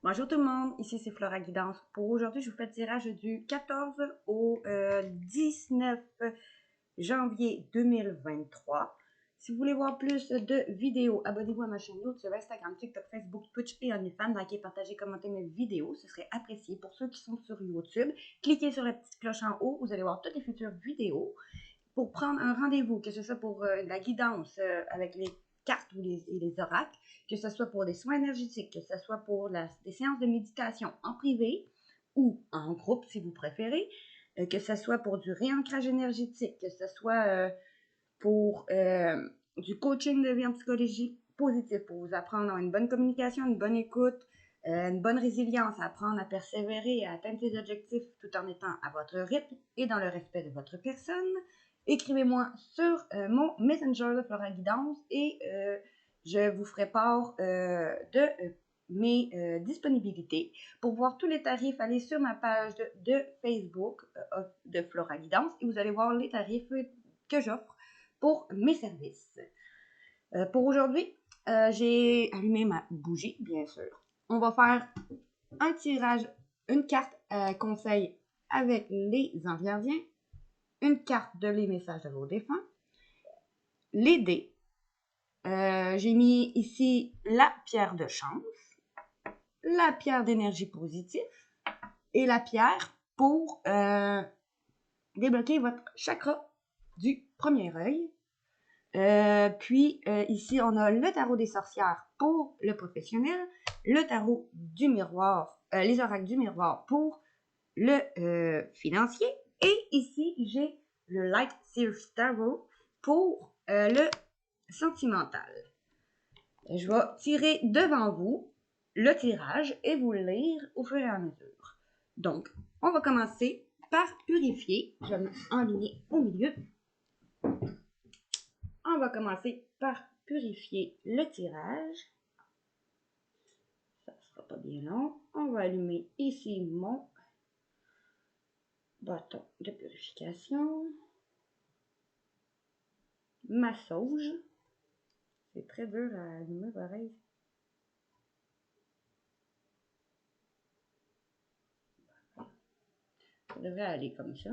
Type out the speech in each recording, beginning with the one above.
Bonjour tout le monde, ici c'est Flora Guidance. Pour aujourd'hui, je vous fais le tirage du 14 au 19 janvier 2023. Si vous voulez voir plus de vidéos, abonnez-vous à ma chaîne YouTube, Instagram, TikTok, Facebook, Twitch et OnlyFans. Likez, partagez, commentez mes vidéos, ce serait apprécié. Pour ceux qui sont sur YouTube, cliquez sur la petite cloche en haut, vous allez voir toutes les futures vidéos. Pour prendre un rendez-vous, que ce soit pour la guidance avec les cartes ou les oracles, que ce soit pour des soins énergétiques, que ce soit pour des séances de méditation en privé ou en groupe si vous préférez, que ce soit pour du réancrage énergétique, que ce soit pour du coaching de vie en psychologie positive, pour vous apprendre à avoir une bonne communication, une bonne écoute, une bonne résilience, à apprendre à persévérer et à atteindre ses objectifs tout en étant à votre rythme et dans le respect de votre personne. Écrivez-moi sur mon Messenger de Flora Guidance et je vous ferai part de mes disponibilités. Pour voir tous les tarifs, allez sur ma page de Facebook de Flora Guidance et vous allez voir les tarifs que j'offre pour mes services. Pour aujourd'hui, j'ai allumé ma bougie, bien sûr. On va faire un tirage, une carte conseil avec les anges gardiens, une carte de les messages de vos défunts, les dés. J'ai mis ici la pierre de chance, la pierre d'énergie positive et la pierre pour débloquer votre chakra du premier œil. Puis ici, on a le tarot des sorcières pour le professionnel, le tarot du miroir, les oracles du miroir pour le financier. Et ici, j'ai le Light Series Tarot pour le sentimental. Je vais tirer devant vous le tirage et vous le lire au fur et à mesure. Donc, on va commencer par purifier. Je vais me enligner au milieu. On va commencer par purifier le tirage. Ça ne sera pas bien long. On va allumer ici mon bâton de purification. Ma sauge. C'est très dur à allumer pareil. Ça devrait aller comme ça.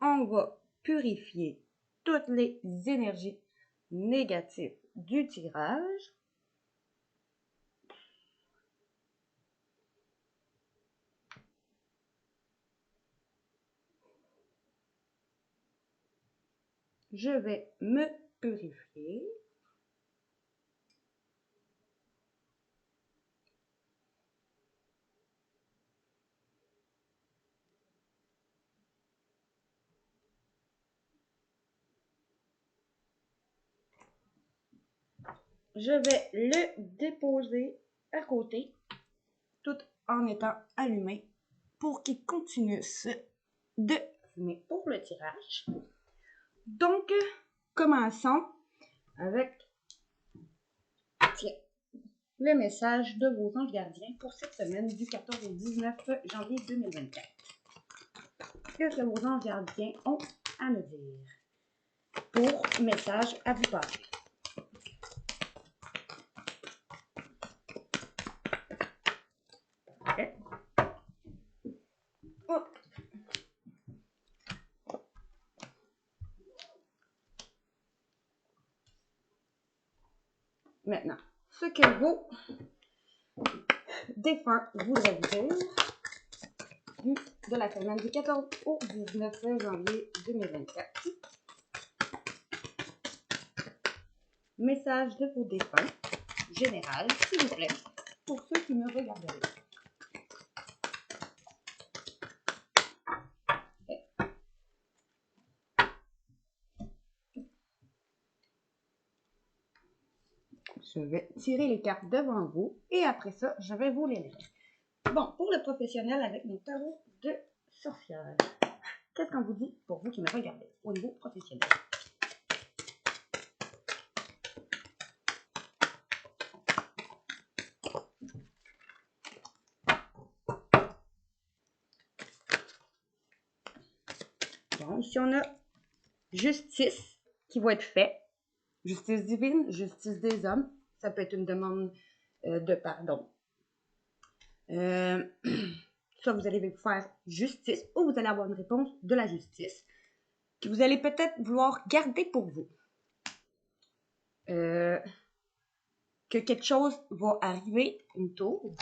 On va purifier toutes les énergies négatives du tirage. Je vais me purifier. Je vais le déposer à côté tout en étant allumé pour qu'il continue de fumer pour le tirage. Donc, commençons avec le message de vos anges gardiens pour cette semaine du 14 au 19 janvier 2024. Qu'est-ce que vos anges gardiens ont à me dire pour message à vous passer? Okay. Oh. Maintenant, ce que vos défunts voudraient vous dire de la semaine du 14 au 19 janvier 2024. Message de vos défunts, général, s'il vous plaît, pour ceux qui me regarderaient. Je vais tirer les cartes devant vous et après ça, je vais vous les lire. Bon, pour le professionnel avec mon tarot de sorcière, qu'est-ce qu'on vous dit pour vous qui me regardez au niveau professionnel? Bon, ici on a justice qui va être fait. Justice divine, justice des hommes. Ça peut être une demande de pardon. Soit vous allez vous faire justice ou vous allez avoir une réponse de la justice que vous allez peut-être vouloir garder pour vous. Que quelque chose va arriver une tour.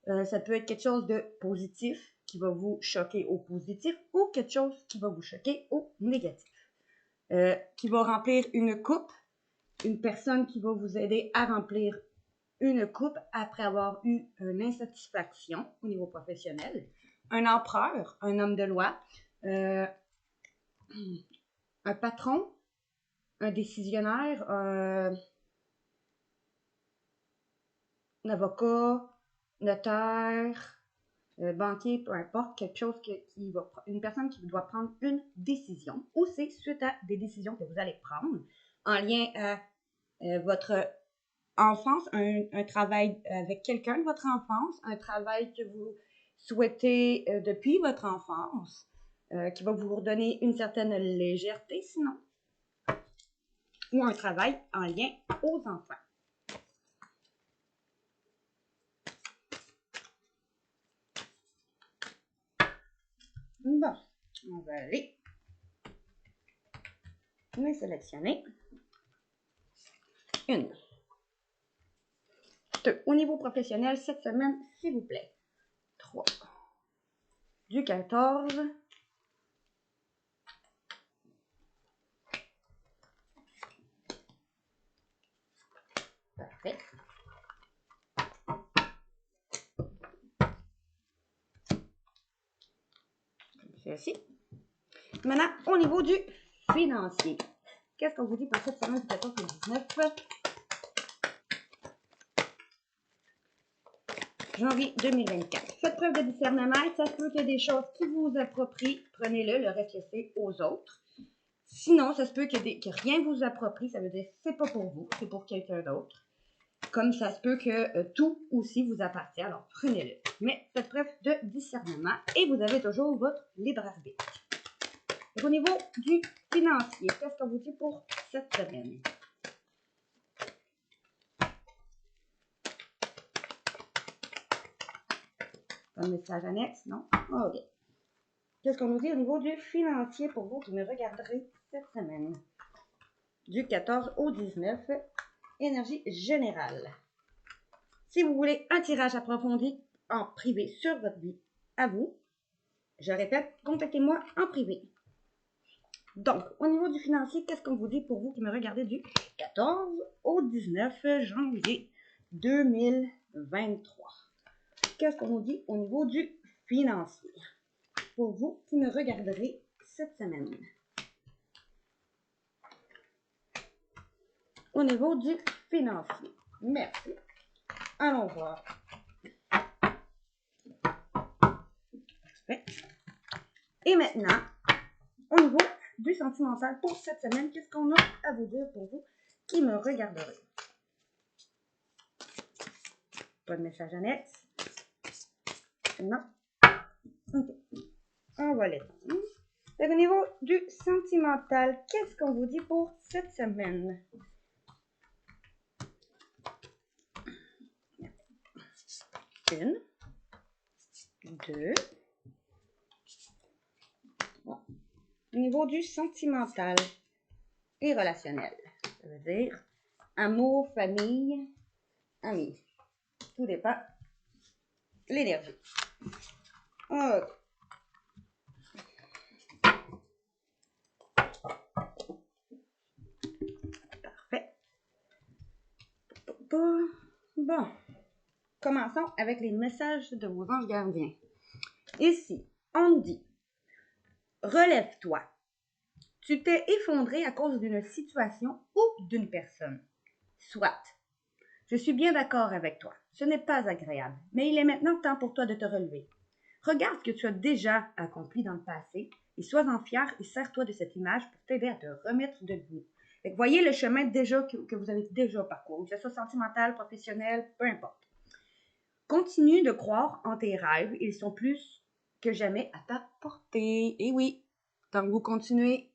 Ça peut être quelque chose de positif qui va vous choquer au positif ou quelque chose qui va vous choquer au négatif. Qui va remplir une coupe, une personne qui va vous aider à remplir une coupe après avoir eu une insatisfaction au niveau professionnel, un empereur, un homme de loi, un patron, un décisionnaire, un avocat, notaire, banquier, peu importe, quelque chose une personne qui doit prendre une décision, ou c'est suite à des décisions que vous allez prendre en lien à votre enfance, un travail avec quelqu'un de votre enfance, un travail que vous souhaitez depuis votre enfance, qui va vous redonner une certaine légèreté sinon, ou un travail en lien aux enfants. Bon, on va aller les sélectionner. Une. Deux. Au niveau professionnel, cette semaine, s'il vous plaît. 3. Du 14. Parfait. Ceci. Maintenant, au niveau du financier. Qu'est-ce qu'on vous dit pour cette semaine du 14 au 19 janvier 2024? Faites preuve de discernement. Ça se peut qu'il y ait des choses qui vous approprient. Prenez-le, le reste laissez aux autres. Sinon, ça se peut que rien vous approprie. Ça veut dire que c'est pas pour vous, c'est pour quelqu'un d'autre. Comme ça se peut que tout aussi vous appartient. Alors, prenez-le. Mais faites preuve de discernement et vous avez toujours votre libre arbitre. Au niveau du financier, qu'est-ce qu'on vous dit pour cette semaine? Un message annexe, non? OK. Qu'est-ce qu'on nous dit au niveau du financier pour vous qui me regarderez cette semaine? Du 14 au 19, énergie générale. Si vous voulez un tirage approfondi en privé sur votre vie, à vous, je répète, contactez-moi en privé. Donc, au niveau du financier, qu'est-ce qu'on vous dit pour vous qui me regardez du 14 au 19 janvier 2023? Qu'est-ce qu'on nous dit au niveau du financier pour vous qui me regarderez cette semaine? Au niveau du financier. Merci. Allons voir. Parfait. Et maintenant, au niveau du sentimental pour cette semaine, qu'est-ce qu'on a à vous dire pour vous qui me regarderez? Pas de message annexe. Non. OK. On va l'étendre. Au niveau du sentimental, qu'est-ce qu'on vous dit pour cette semaine? Une. Deux. Bon. Au niveau du sentimental et relationnel, ça veut dire amour, famille, amis. Tout dépend de l'énergie. OK. Parfait. Bon. Commençons avec les messages de vos anges gardiens. Ici, on nous dit « Relève-toi. Tu t'es effondré à cause d'une situation ou d'une personne. Soit. Je suis bien d'accord avec toi. Ce n'est pas agréable, mais il est maintenant temps pour toi de te relever. Regarde ce que tu as déjà accompli dans le passé et sois-en fier et sers-toi de cette image pour t'aider à te remettre debout. » Voyez le chemin déjà que vous avez déjà parcouru, que ce soit sentimental, professionnel, peu importe. Continue de croire en tes rêves, ils sont plus que jamais à ta portée. Et oui, tant que vous continuez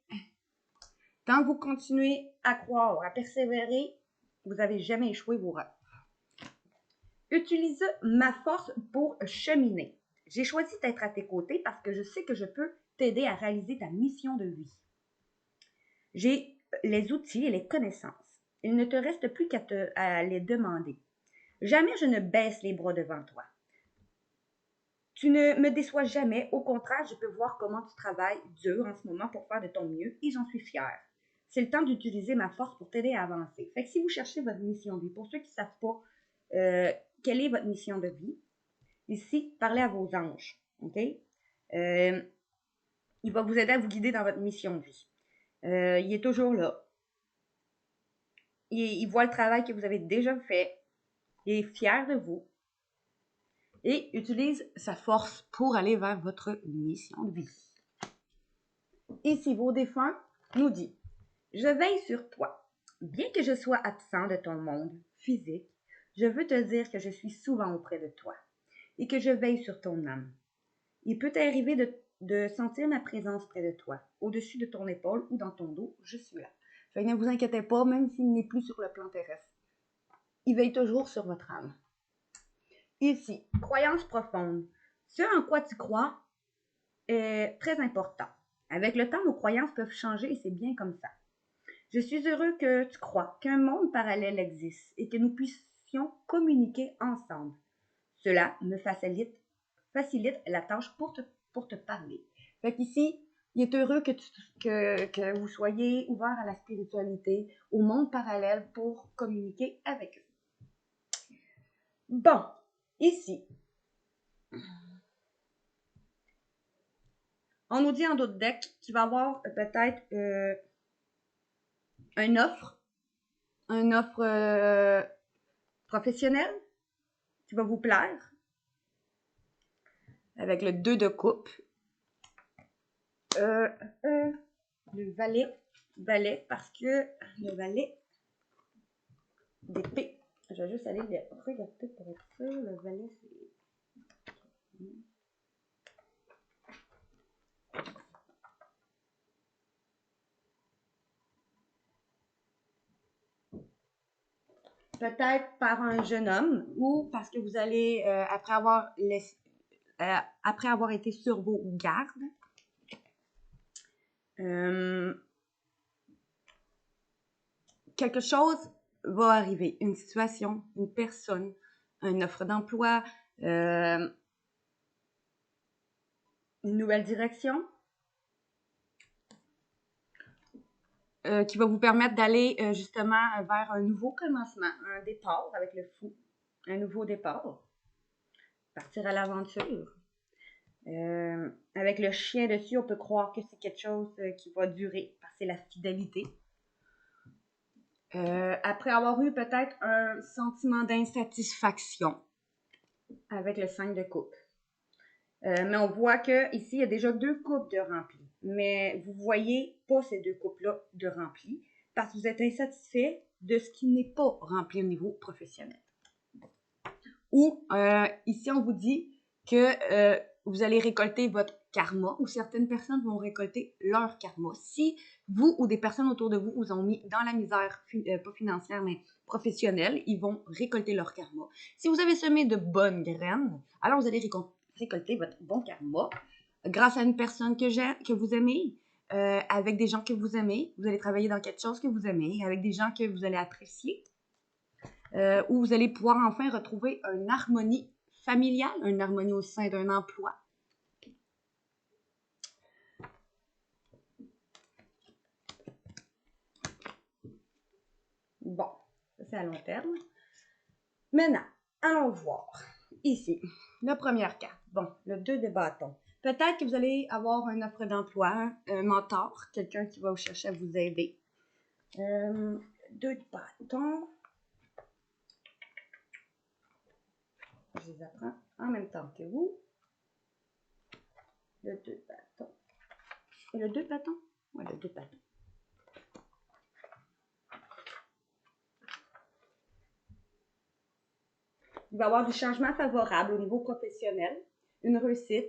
Tant que vous continuez à croire, à persévérer, vous n'avez jamais échoué vos rêves. Utilise ma force pour cheminer. J'ai choisi d'être à tes côtés parce que je sais que je peux t'aider à réaliser ta mission de vie. J'ai les outils et les connaissances. Il ne te reste plus qu'à les demander. Jamais je ne baisse les bras devant toi. Tu ne me déçois jamais. Au contraire, je peux voir comment tu travailles dur en ce moment pour faire de ton mieux et j'en suis fière. C'est le temps d'utiliser ma force pour t'aider à avancer. Fait que si vous cherchez votre mission de vie, pour ceux qui ne savent pas quelle est votre mission de vie, ici, parlez à vos anges. OK? Il va vous aider à vous guider dans votre mission de vie. Il est toujours là. Il voit le travail que vous avez déjà fait. Il est fier de vous. Et utilise sa force pour aller vers votre mission de vie. Ici, vos défunts nous dit: je veille sur toi. Bien que je sois absent de ton monde physique, je veux te dire que je suis souvent auprès de toi et que je veille sur ton âme. Il peut t'arriver de sentir ma présence près de toi, au-dessus de ton épaule ou dans ton dos, je suis là. Fait que ne vous inquiétez pas, même s'il n'est plus sur le plan terrestre. Il veille toujours sur votre âme. Ici, croyance profonde. Ce en quoi tu crois est très important. Avec le temps, nos croyances peuvent changer et c'est bien comme ça. Je suis heureux que tu crois qu'un monde parallèle existe et que nous puissions communiquer ensemble. Cela me facilite la tâche pour te parler. Fait qu'ici, il est heureux que vous soyez ouvert à la spiritualité, au monde parallèle pour communiquer avec eux. Bon, ici, on nous dit en d'autres decks qu'il va y avoir peut-être une offre professionnelle qui va vous plaire, avec le 2 de coupe. Le valet, parce que le valet d'épée, je vais juste aller les regarder pour être sûr. Le valet, c'est... Peut-être par un jeune homme ou parce que vous allez, après avoir été sur vos gardes, quelque chose va arriver. Une situation, une personne, une offre d'emploi, une nouvelle direction qui va vous permettre d'aller justement vers un nouveau commencement, un départ avec le fou, un nouveau départ, partir à l'aventure. Avec le chien dessus, on peut croire que c'est quelque chose qui va durer, parce que c'est la fidélité. Après avoir eu peut-être un sentiment d'insatisfaction avec le 5 de coupe. Mais on voit qu'ici, il y a déjà 2 coupes de remplis. Mais vous ne voyez pas ces 2 coupes-là de remplis parce que vous êtes insatisfait de ce qui n'est pas rempli au niveau professionnel. Ou ici, on vous dit que vous allez récolter votre karma ou certaines personnes vont récolter leur karma. Si vous ou des personnes autour de vous vous ont mis dans la misère, pas financière, mais professionnelle, ils vont récolter leur karma. Si vous avez semé de bonnes graines, alors vous allez récolter votre bon karma grâce à une personne que vous aimez, avec des gens que vous aimez. Vous allez travailler dans quelque chose que vous aimez, avec des gens que vous allez apprécier, où vous allez pouvoir enfin retrouver une harmonie familiale, une harmonie au sein d'un emploi. Bon, ça c'est à long terme. Maintenant, allons voir. Ici, la première carte. Bon, le 2 de bâton. Peut-être que vous allez avoir une offre d'emploi, un mentor, quelqu'un qui va vous chercher à vous aider. 2 de bâton. Je les apprends en même temps que vous. Le 2 de bâton. Et le 2 de bâton? Oui, le 2 de bâton. Il va y avoir du changement favorable au niveau professionnel, une réussite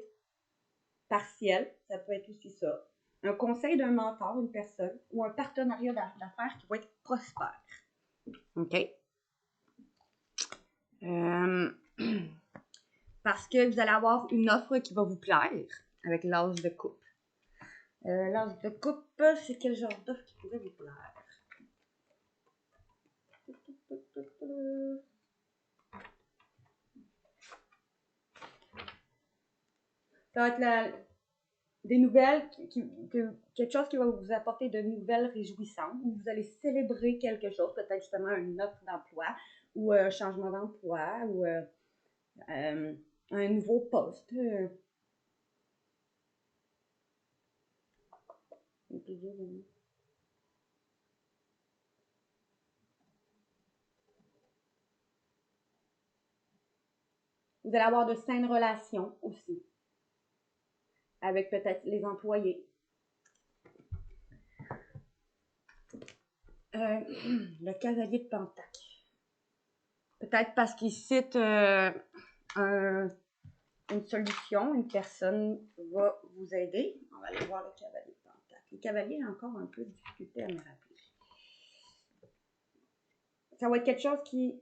partielle, ça peut être aussi ça, un conseil d'un mentor, une personne, ou un partenariat d'affaires qui va être prospère. OK? Parce que vous allez avoir une offre qui va vous plaire avec l'âge de coupe. L'âge de coupe, c'est quel genre d'offre qui pourrait vous plaire? Ça va être des nouvelles, quelque chose qui va vous apporter de nouvelles réjouissantes, où vous allez célébrer quelque chose, peut-être justement une offre d'emploi, ou un changement d'emploi, ou un nouveau poste. Vous allez avoir de saines relations aussi, avec peut-être les employés. Le cavalier de Pentacle. Peut-être parce qu'il cite une solution, une personne va vous aider. On va aller voir le cavalier de Pentacle. Le cavalier a encore un peu de difficulté à me rappeler. Ça va être quelque chose qui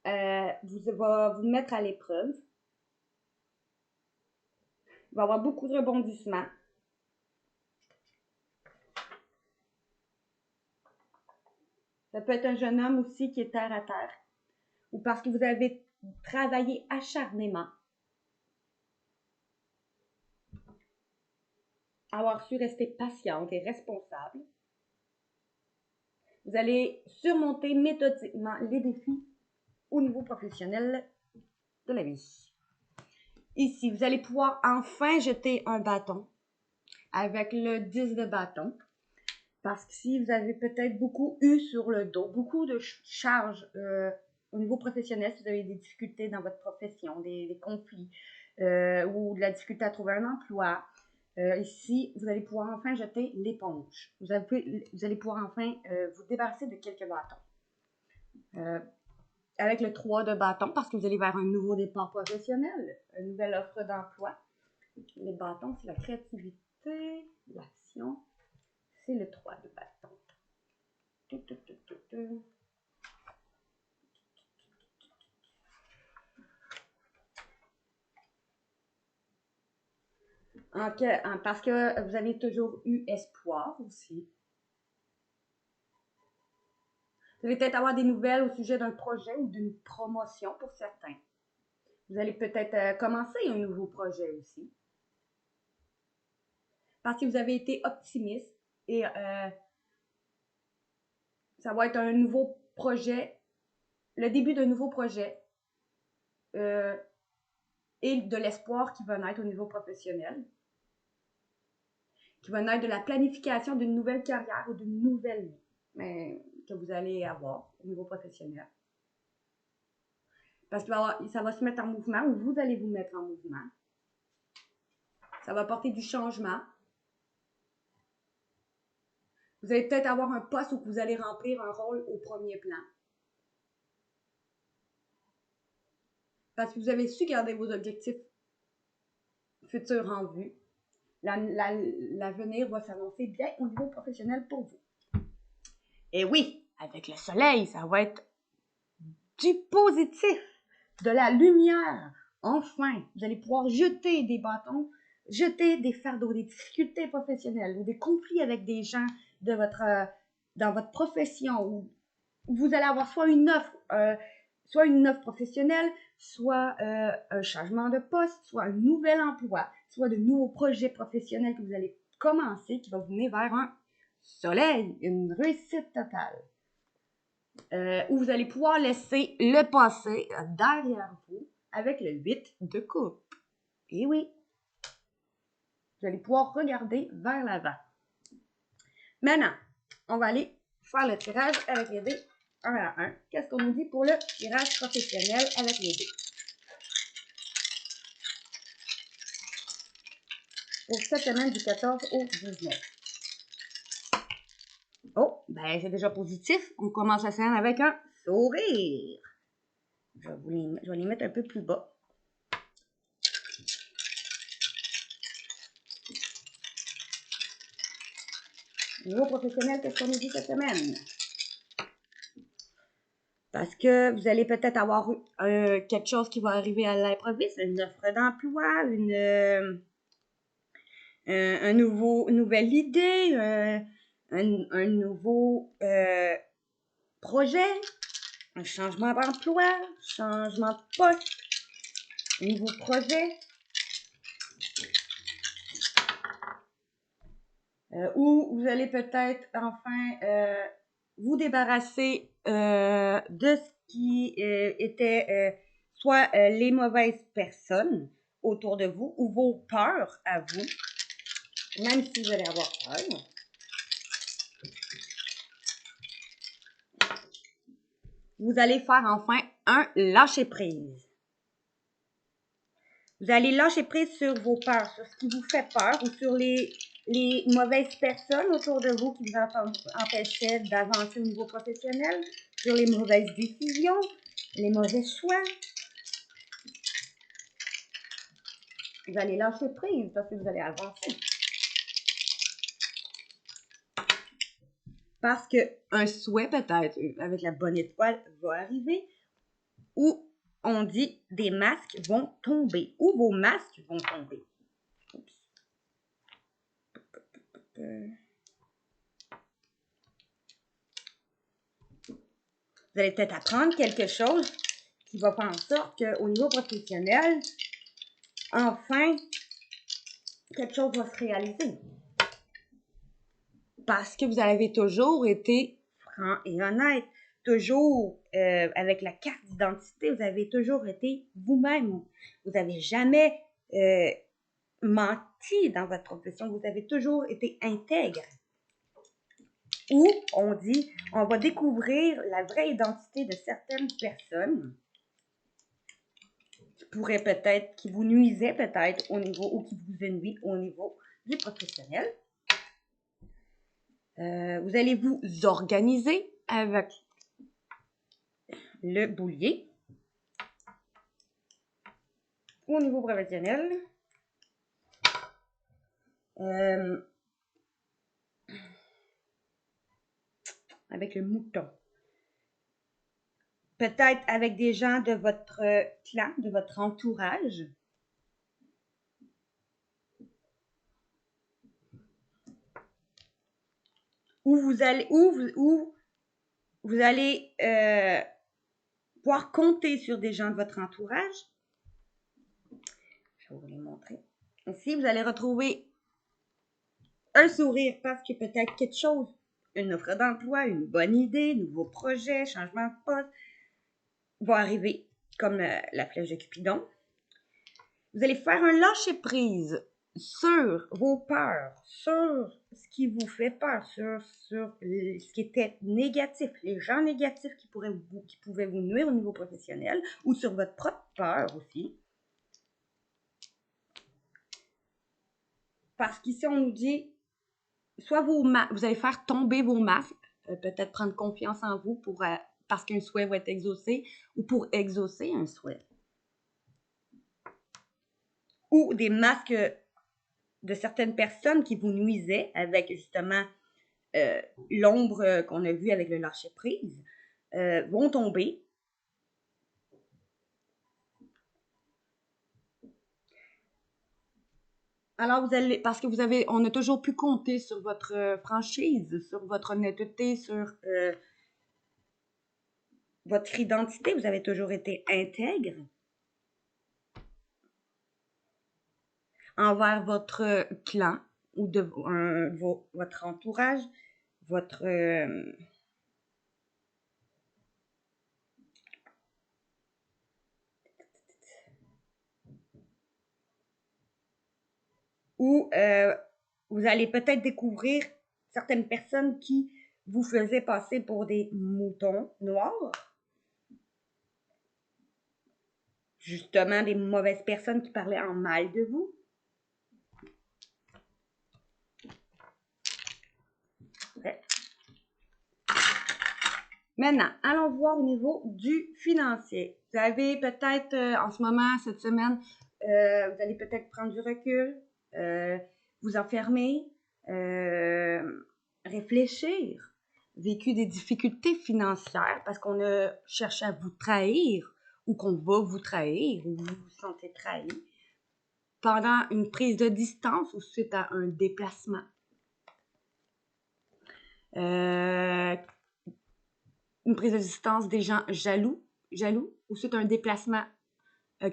va vous mettre à l'épreuve. Il va y avoir beaucoup de rebondissements. Ça peut être un jeune homme aussi qui est terre à terre. Ou parce que vous avez travaillé acharnément. Avoir su rester patiente et responsable. Vous allez surmonter méthodiquement les défis au niveau professionnel de la vie. Ici, vous allez pouvoir enfin jeter un bâton avec le 10 de bâton. Parce que si vous avez peut-être beaucoup eu sur le dos, beaucoup de charges au niveau professionnel, si vous avez des difficultés dans votre profession, des conflits ou de la difficulté à trouver un emploi, ici, vous allez pouvoir enfin jeter l'éponge. Vous allez pouvoir enfin vous débarrasser de quelques bâtons. Avec le 3 de bâton, parce que vous allez vers un nouveau départ professionnel, une nouvelle offre d'emploi. Les bâtons, c'est la créativité, l'action. C'est le 3 de bâton. OK, parce que vous avez toujours eu espoir aussi. Vous allez peut-être avoir des nouvelles au sujet d'un projet ou d'une promotion pour certains. Vous allez peut-être commencer un nouveau projet aussi. Parce que vous avez été optimiste et ça va être un nouveau projet, le début d'un nouveau projet et de l'espoir qui va naître au niveau professionnel, qui va naître de la planification d'une nouvelle carrière ou d'une nouvelle vie que vous allez avoir au niveau professionnel. Parce que ça va se mettre en mouvement ou vous allez vous mettre en mouvement. Ça va apporter du changement. Vous allez peut-être avoir un poste où vous allez remplir un rôle au premier plan. Parce que vous avez su garder vos objectifs futurs en vue. L'avenir va s'annoncer bien au niveau professionnel pour vous. Et oui, avec le soleil, ça va être du positif, de la lumière. Enfin, vous allez pouvoir jeter des bâtons, jeter des fardeaux, des difficultés professionnelles ou des conflits avec des gens dans votre profession où vous allez avoir soit une offre professionnelle, soit un changement de poste, soit un nouvel emploi, soit de nouveaux projets professionnels que vous allez commencer qui va vous mener vers un soleil, une réussite totale. Où vous allez pouvoir laisser le passé derrière vous avec le 8 de coupe. Et oui, vous allez pouvoir regarder vers l'avant. Maintenant, on va aller faire le tirage avec les dés 1 à 1. Qu'est-ce qu'on nous dit pour le tirage professionnel avec les dés? Pour cette semaine du 14 au 19. Oh, ben c'est déjà positif. On commence la semaine avec un sourire. Je vais les mettre un peu plus bas. Niveau professionnel, qu'est-ce qu'on nous dit cette semaine? Parce que vous allez peut-être avoir quelque chose qui va arriver à l'improviste, une offre d'emploi, une nouvelle idée, un nouveau projet, un changement d'emploi, changement de poste, un nouveau projet. Ou vous allez peut-être enfin vous débarrasser de ce qui était soit les mauvaises personnes autour de vous ou vos peurs à vous, même si vous allez avoir peur. Vous allez faire enfin un lâcher-prise. Vous allez lâcher prise sur vos peurs, sur ce qui vous fait peur ou sur les mauvaises personnes autour de vous qui vous empêchaient d'avancer au niveau professionnel, sur les mauvaises décisions, les mauvais choix. Vous allez lâcher prise parce que vous allez avancer. Parce qu'un souhait peut-être, avec la bonne étoile, va arriver, ou on dit des masques vont tomber, ou vos masques vont tomber. Oups. Vous allez peut-être apprendre quelque chose qui va faire en sorte qu'au niveau professionnel, enfin, quelque chose va se réaliser. Parce que vous avez toujours été franc et honnête. Toujours, avec la carte d'identité, vous avez toujours été vous-même. Vous n'avez jamais menti dans votre profession. Vous avez toujours été intègre. Ou on dit, on va découvrir la vraie identité de certaines personnes qui vous nuisaient peut-être au niveau, ou qui vous nuisent au niveau du professionnel. Vous allez vous organiser avec le boulier au niveau professionnel. Avec le mouton. Peut-être avec des gens de votre clan, de votre entourage. Où vous allez, pouvoir compter sur des gens de votre entourage. Je vais vous les montrer. Ici, vous allez retrouver un sourire parce que peut-être quelque chose, une offre d'emploi, une bonne idée, nouveau projet, changement de poste, va arriver comme la flèche de Cupidon. Vous allez faire un lâcher-prise sur vos peurs, sur ce qui vous fait peur, sur ce qui était négatif, les gens négatifs qui pouvaient vous nuire au niveau professionnel ou sur votre propre peur aussi. Parce qu'ici, on nous dit, soit vous allez faire tomber vos masques, peut-être prendre confiance en vous parce qu'un souhait va être exaucé ou pour exaucer un souhait. Ou des masques de certaines personnes qui vous nuisaient avec justement l'ombre qu'on a vue avec le lâcher-prise vont tomber. Alors, parce que on a toujours pu compter sur votre franchise, sur votre honnêteté, sur votre identité. Vous avez toujours été intègre envers votre clan ou votre entourage, votre ou vous allez peut-être découvrir certaines personnes qui vous faisaient passer pour des moutons noirs. Justement, des mauvaises personnes qui parlaient en mal de vous. Ouais. Maintenant, allons voir au niveau du financier. Vous avez peut-être, en ce moment, cette semaine, vous allez peut-être prendre du recul, vous enfermer, réfléchir, vécu des difficultés financières parce qu'on a cherché à vous trahir ou qu'on va vous trahir ou vous vous sentez trahi pendant une prise de distance ou suite à un déplacement. Une prise de distance des gens jaloux ou suite à un déplacement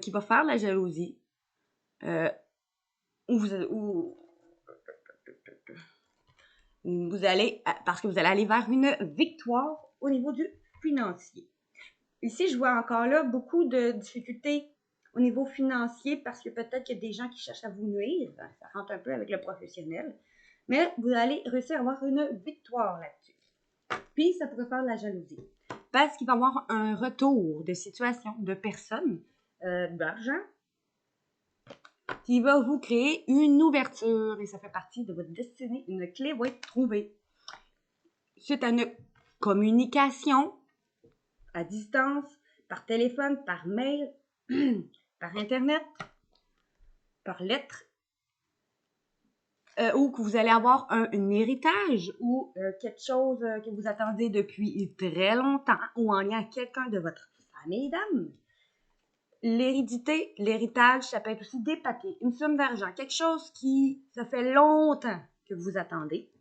qui va faire la jalousie. Ou vous allez, parce que vous allez aller vers une victoire au niveau du financier. Ici, je vois encore là beaucoup de difficultés au niveau financier parce que peut-être qu'il y a des gens qui cherchent à vous nuire. Ça rentre un peu avec le professionnel. Mais vous allez réussir à avoir une victoire là-dessus. Puis, ça pourrait faire de la jalousie. Parce qu'il va y avoir un retour de situation, de personnes, d'argent, qui va vous créer une ouverture. Et ça fait partie de votre destinée. Une clé va être trouvée. Suite à une communication à distance, par téléphone, par mail, par Internet, par lettre, ou que vous allez avoir un héritage ou quelque chose que vous attendez depuis très longtemps ou en lien avec quelqu'un de votre famille d'âme. L'hérédité, l'héritage, ça peut être aussi des papiers, une somme d'argent, quelque chose qui, ça fait longtemps que vous attendez.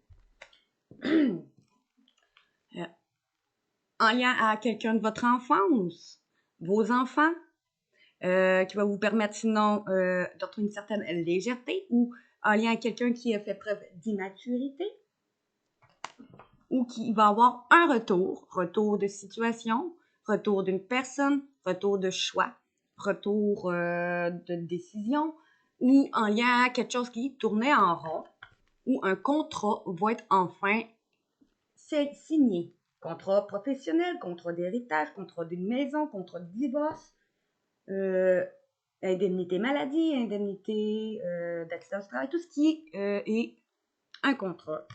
En lien à quelqu'un de votre enfance, vos enfants, qui va vous permettre sinon d'obtenir une certaine légèreté ou en lien avec quelqu'un qui a fait preuve d'immaturité ou qui va avoir un retour de situation, retour d'une personne, retour de choix, retour de décision ou en lien à quelque chose qui tournait en rond ou un contrat va être enfin signé. Contrat professionnel, contrat d'héritage, contrat d'une maison, contrat de divorce, indemnité maladie, indemnité d'accident du travail, tout ce qui est un contrat.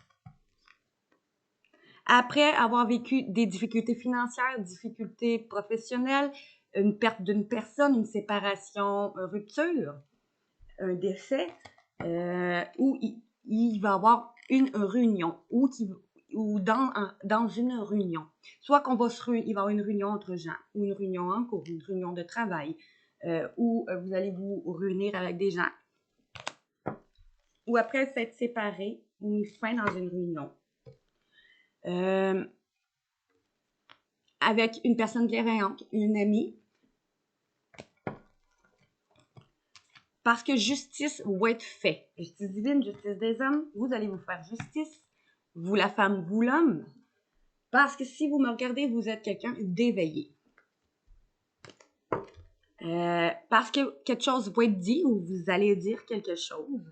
Après avoir vécu des difficultés financières, difficultés professionnelles, une perte d'une personne, une séparation, une rupture, un décès, où il va y avoir une réunion ou dans une réunion. Soit qu'on va il va y avoir une réunion entre gens, ou une réunion en cours, une réunion de travail, où vous allez vous réunir avec des gens, ou après s'être séparés, une fin dans une réunion. Avec une personne bienveillante, une amie. Parce que justice va être faite. Justice divine, justice des hommes, vous allez vous faire justice. Vous la femme, vous l'homme. Parce que si vous me regardez, vous êtes quelqu'un d'éveillé. Parce que quelque chose va être dit ou vous allez dire quelque chose.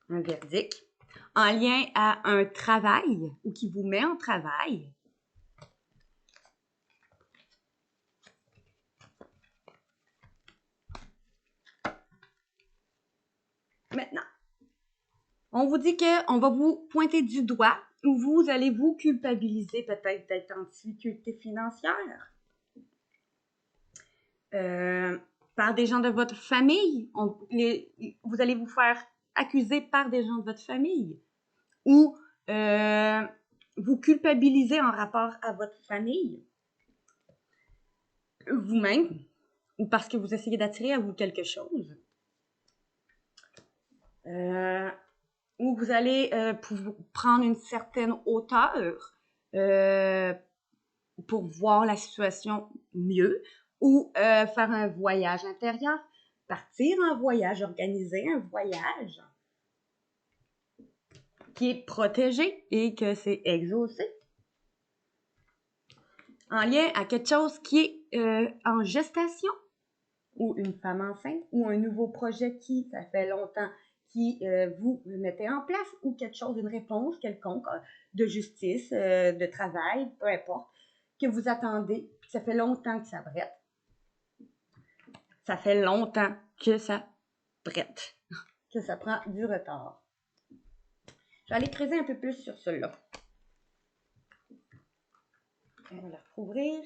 Un verdict. En lien à un travail ou qui vous met en travail. Maintenant, on vous dit qu'on va vous pointer du doigt ou vous allez vous culpabiliser peut-être d'être en difficulté financière. Par des gens de votre famille. Vous allez vous faire accuser par des gens de votre famille. Ou vous culpabiliser en rapport à votre famille. Vous-même. Ou parce que vous essayez d'attirer à vous quelque chose. Ou vous allez prendre une certaine hauteur pour voir la situation mieux. Ou faire un voyage intérieur, partir en voyage, organiser un voyage qui est protégé et que c'est exaucé. En lien à quelque chose qui est en gestation, ou une femme enceinte, ou un nouveau projet qui, ça fait longtemps, qui vous mettez en place, ou quelque chose, une réponse quelconque de justice, de travail, peu importe, que vous attendez, ça fait longtemps que ça brette. Ça fait longtemps que ça brette, que ça prend du retard. Je vais aller creuser un peu plus sur cela. On va la recouvrir.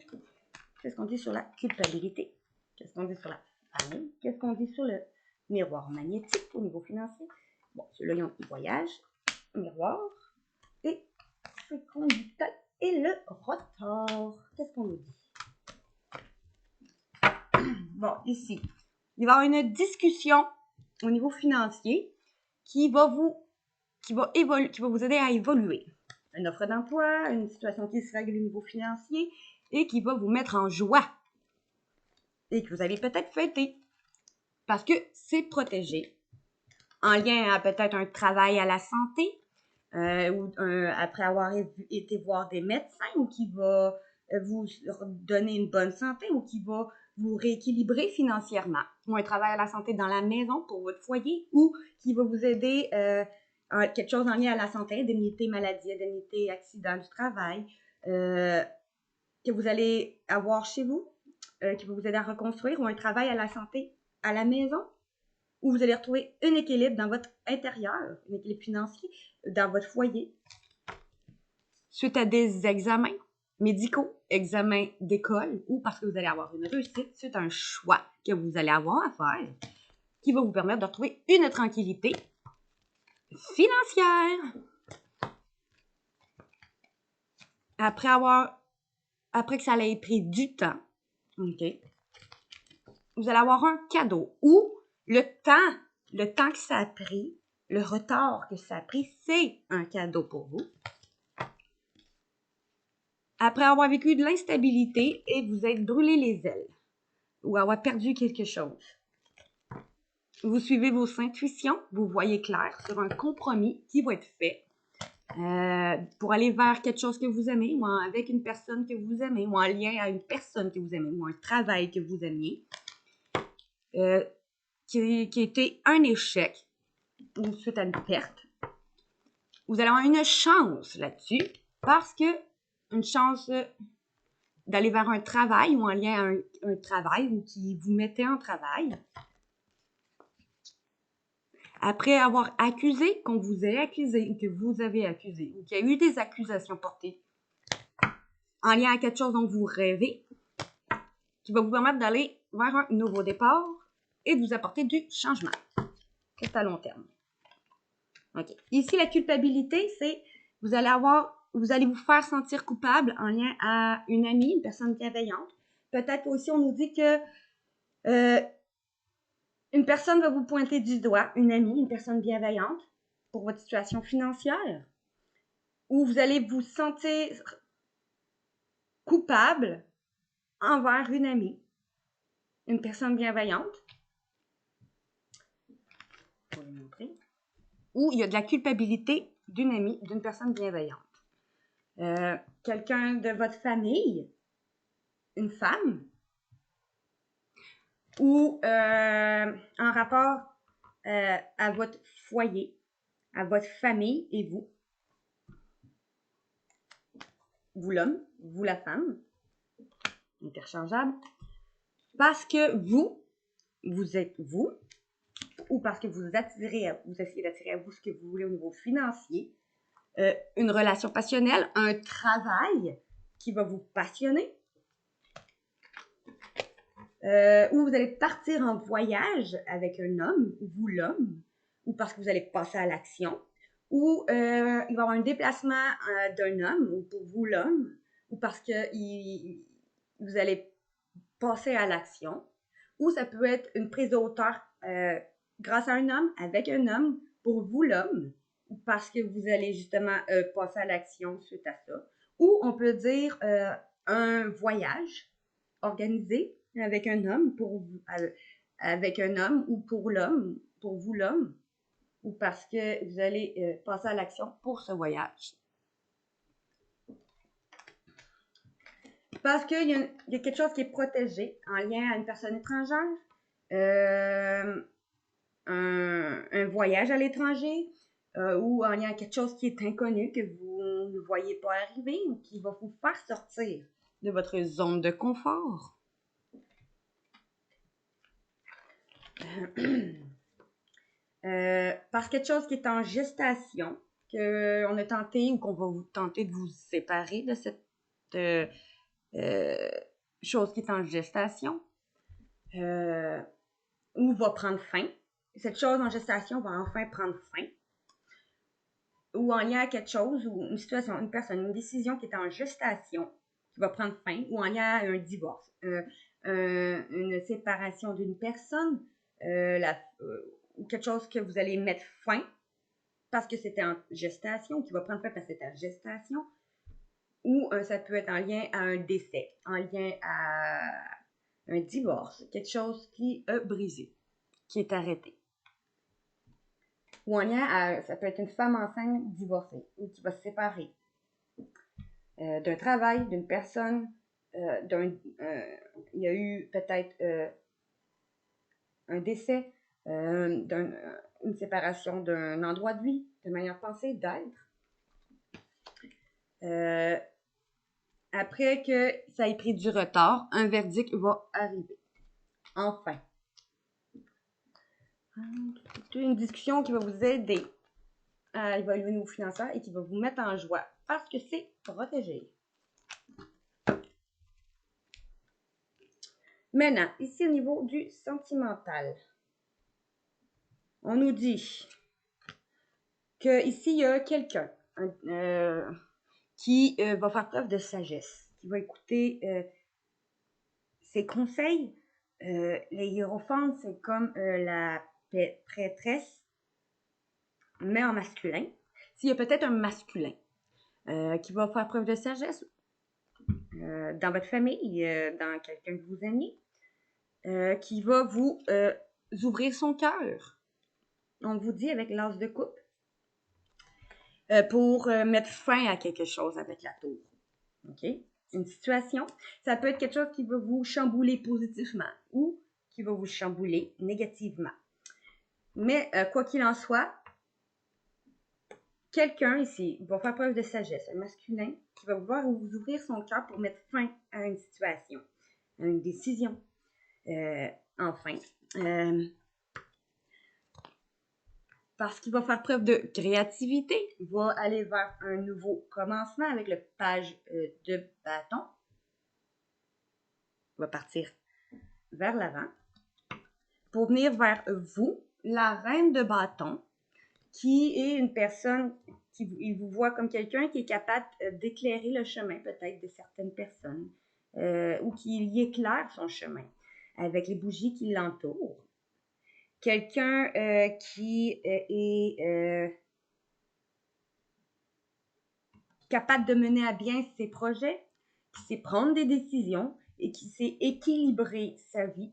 Qu'est-ce qu'on dit sur la culpabilité? Qu'est-ce qu'on dit sur la famille? Qu'est-ce qu'on dit sur le miroir magnétique au niveau financier? Bon, ceux-là, ils ont voyage, miroir et fécondité et le retard. Qu'est-ce qu'on nous dit? Bon, ici, il va y avoir une discussion au niveau financier qui va vous aider à évoluer. Une offre d'emploi, une situation qui se règle au niveau financier et qui va vous mettre en joie. Et que vous allez peut-être fêter. Parce que c'est protégé. En lien à peut-être un travail à la santé, ou après avoir été voir des médecins, ou qui va vous donner une bonne santé, ou qui va vous rééquilibrer financièrement. Ou un travail à la santé dans la maison pour votre foyer, ou qui va vous aider quelque chose en lien à la santé, indemnité maladie, indemnité accident du travail, que vous allez avoir chez vous, qui va vous aider à reconstruire, ou un travail à la santé à la maison, où vous allez retrouver un équilibre dans votre intérieur, un équilibre financier dans votre foyer, suite à des examens médicaux, examens d'école, ou parce que vous allez avoir une réussite, suite à un choix que vous allez avoir à faire, qui va vous permettre de retrouver une tranquillité financière. Après que ça ait pris du temps, OK, vous allez avoir un cadeau où le temps que ça a pris, le retard que ça a pris, c'est un cadeau pour vous. Après avoir vécu de l'instabilité et vous êtes brûlé les ailes ou avoir perdu quelque chose, vous suivez vos intuitions, vous voyez clair sur un compromis qui va être fait pour aller vers quelque chose que vous aimez, ou avec une personne que vous aimez, ou en lien à une personne que vous aimez, ou un travail que vous aimiez, qui était un échec ou suite à une perte. Vous allez avoir une chance là-dessus, parce que une chance d'aller vers un travail ou en lien à un travail ou qui vous mettait en travail. Après avoir accusé, qu'on vous ait accusé ou que vous avez accusé ou qu'il y a eu des accusations portées en lien à quelque chose dont vous rêvez, qui va vous permettre d'aller vers un nouveau départ et de vous apporter du changement. C'est à long terme. OK. Ici, la culpabilité, c'est vous allez vous faire sentir coupable en lien à une amie, une personne bienveillante. Peut-être aussi, on nous dit que une personne va vous pointer du doigt, une amie, une personne bienveillante, pour votre situation financière, où vous allez vous sentir coupable envers une amie, une personne bienveillante. Je vais vous montrer. Où il y a de la culpabilité d'une amie, d'une personne bienveillante. Quelqu'un de votre famille, une femme, ou en rapport à votre foyer, à votre famille et vous. Vous l'homme, vous la femme, interchangeable, parce que vous êtes vous, ou parce que vous essayez d'attirer à vous ce que vous voulez au niveau financier, une relation passionnelle, un travail qui va vous passionner, ou vous allez partir en voyage avec un homme, vous l'homme, ou parce que vous allez passer à l'action, ou il va y avoir un déplacement d'un homme, ou pour vous l'homme, ou parce que vous allez passer à l'action, ou ça peut être une prise de hauteur grâce à un homme, avec un homme, pour vous l'homme, ou parce que vous allez justement passer à l'action suite à ça, ou on peut dire un voyage organisé avec un homme avec un homme ou pour l'homme, pour vous l'homme, ou parce que vous allez passer à l'action pour ce voyage. Parce qu'il y a quelque chose qui est protégé en lien à une personne étrangère, un voyage à l'étranger, ou en lien à quelque chose qui est inconnu, que vous ne voyez pas arriver, ou qui va vous faire sortir de votre zone de confort. Parce que quelque chose qui est en gestation, qu'on a tenté ou qu'on va vous tenter de vous séparer de cette chose qui est en gestation, ou va prendre fin. Cette chose en gestation va enfin prendre fin. ou en lien à quelque chose, ou une situation, une personne, une décision qui est en gestation, qui va prendre fin, ou en lien à un divorce, une séparation d'une personne, ou quelque chose que vous allez mettre fin parce que c'était en gestation, qui va prendre fin parce que c'était en gestation, ou ça peut être en lien à un décès, en lien à un divorce, quelque chose qui a brisé, qui est arrêté. Ou en lien à, ça peut être une femme enceinte divorcée, ou qui va se séparer d'un travail, d'une personne, il y a eu peut-être un décès, une séparation d'un endroit de vie, de manière de penser, d'être. Après que ça ait pris du retard, un verdict va arriver. Enfin. Une discussion qui va vous aider à évoluer vos finances et qui va vous mettre en joie parce que c'est protégé. Maintenant, ici au niveau du sentimental, on nous dit que ici il y a quelqu'un qui va faire preuve de sagesse, qui va écouter ses conseils. Les hiérophants, c'est comme la prêtresse, mais en masculin. S'il y a peut-être un masculin qui va faire preuve de sagesse dans votre famille, dans quelqu'un que vous aimez, qui va vous ouvrir son cœur. On vous dit avec l'as de coupe pour mettre fin à quelque chose avec la tour. OK? Une situation, ça peut être quelque chose qui va vous chambouler positivement ou qui va vous chambouler négativement. Mais quoi qu'il en soit, quelqu'un ici va faire preuve de sagesse, un masculin, qui va vouloir vous ouvrir son cœur pour mettre fin à une situation, à une décision. Enfin, parce qu'il va faire preuve de créativité, il va aller vers un nouveau commencement avec le page de bâton. Il va partir vers l'avant pour venir vers vous, la reine de bâton, qui est une personne il vous voit comme quelqu'un qui est capable d'éclairer le chemin peut-être de certaines personnes ou qui y éclaire son chemin avec les bougies qui l'entourent. Quelqu'un qui est capable de mener à bien ses projets, qui sait prendre des décisions et qui sait équilibrer sa vie.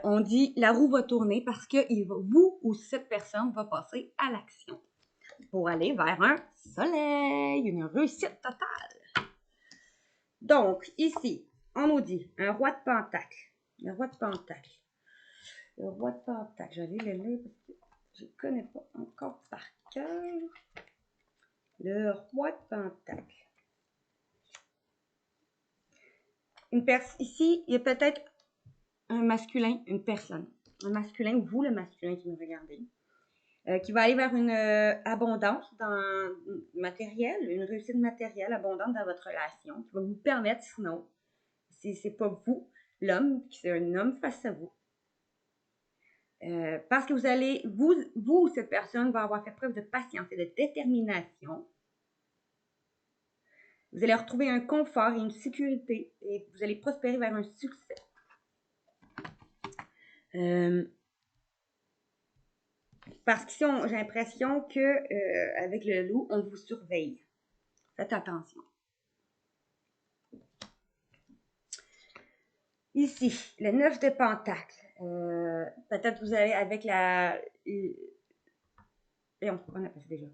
On dit la roue va tourner parce que vous ou cette personne va passer à l'action pour aller vers un soleil, une réussite totale. Donc, ici, on nous dit un roi de pentacle. Le roi de pentacle. Le roi de pentacle. J'allais le lire parce que je ne connais pas encore par cœur. Le roi de pentacle. Ici, il y a peut-être un masculin, une personne. Un masculin, vous le masculin qui me regardez. Qui va aller vers une abondance dans matériel, une réussite matérielle abondante dans votre relation, qui va vous permettre, sinon, c'est pas vous, l'homme, c'est un homme face à vous. Parce que vous allez, vous, cette personne va avoir fait preuve de patience et de détermination. Vous allez retrouver un confort et une sécurité et vous allez prospérer vers un succès. Parce qu'ici, j'ai l'impression que avec le loup, on vous surveille. Faites attention. Ici, le 9 de pentacle. Peut-être vous allez avec la... on appelle ça déjà.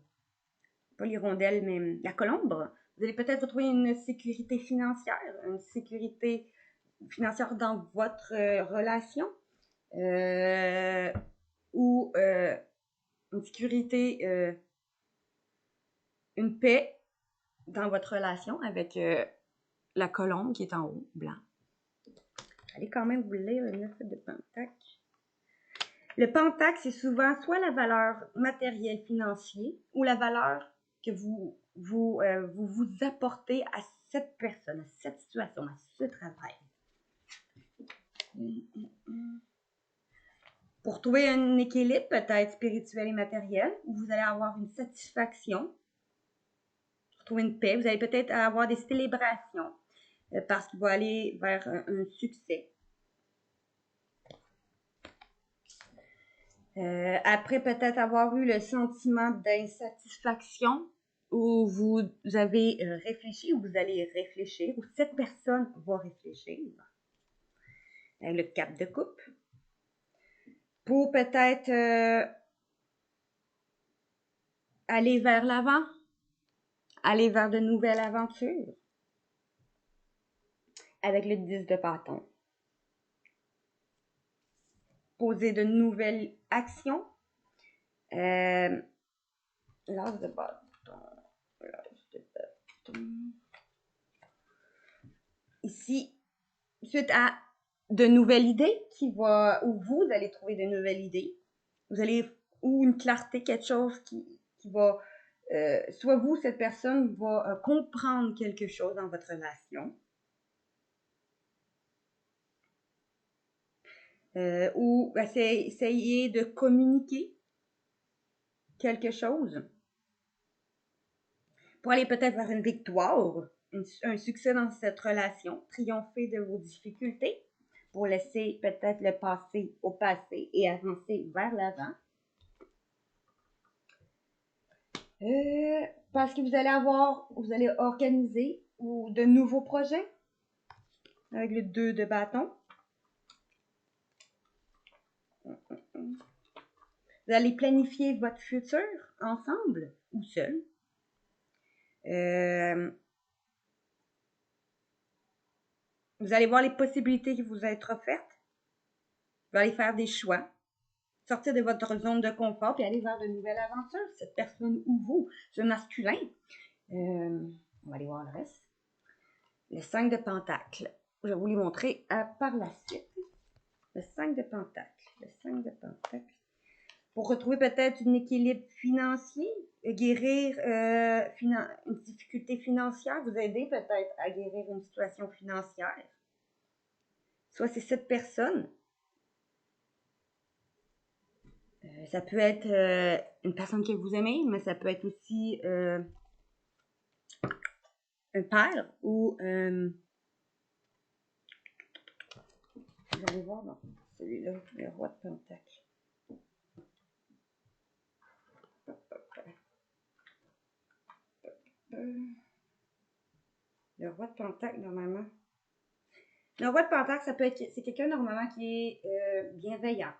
Pas l'hirondelle, mais la colombe. Vous allez peut-être retrouver une sécurité financière dans votre relation. Ou une sécurité, une paix dans votre relation avec la colombe qui est en haut, blanc. Allez quand même vous lire le 9 de pentacle. Le pentacle, c'est souvent soit la valeur matérielle financière ou la valeur que vous apportez à cette personne, à cette situation, à ce travail. Pour trouver un équilibre peut-être spirituel et matériel, où vous allez avoir une satisfaction, trouver une paix, vous allez peut-être avoir des célébrations parce qu'il va aller vers un succès. Après peut-être avoir eu le sentiment d'insatisfaction où vous avez réfléchi, ou vous allez réfléchir, ou cette personne va réfléchir. Le cap de coupe. Pour peut-être aller vers l'avant, aller vers de nouvelles aventures. Avec le 10 de bâton. Poser de nouvelles actions. L'as de bâton. Ici, suite à de nouvelles idées où vous allez trouver de nouvelles idées. Vous allez, ou une clarté, quelque chose qui va, soit vous, cette personne va comprendre quelque chose dans votre relation. Ou essayer de communiquer quelque chose pour aller peut-être vers une victoire, un succès dans cette relation, triompher de vos difficultés pour laisser peut-être le passé au passé et avancer vers l'avant. Parce que vous allez organiser de nouveaux projets avec le 2 de bâton. Vous allez planifier votre futur ensemble ou seul. Vous allez voir les possibilités qui vous être offertes. Vous allez faire des choix. Sortir de votre zone de confort et aller vers de nouvelles aventures. Cette personne ou vous, ce masculin. On va aller voir le reste. Le 5 de pentacles. Je vais vous les montrer par la suite. Le 5 de pentacles. Le 5 de pentacles. Pour retrouver peut-être un équilibre financier, guérir une difficulté financière, vous aider peut-être à guérir une situation financière. Soit c'est cette personne. Ça peut être une personne que vous aimez, mais ça peut être aussi un père ou je vais voir dans celui-là, le roi de pentacles. Le roi de pentacles, normalement. Le roi de pentacles, c'est quelqu'un normalement qui est bienveillant,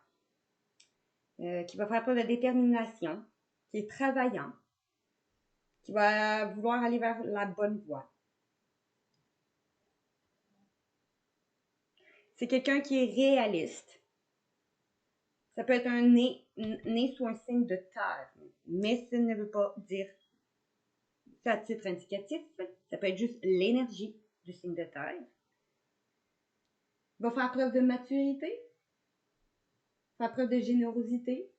qui va faire preuve de détermination, qui est travaillant, qui va vouloir aller vers la bonne voie. C'est quelqu'un qui est réaliste. Ça peut être un né sous un signe de terre, mais ça ne veut pas dire ça à titre indicatif. Ça peut être juste l'énergie du signe de terre. Il va faire preuve de maturité, faire preuve de générosité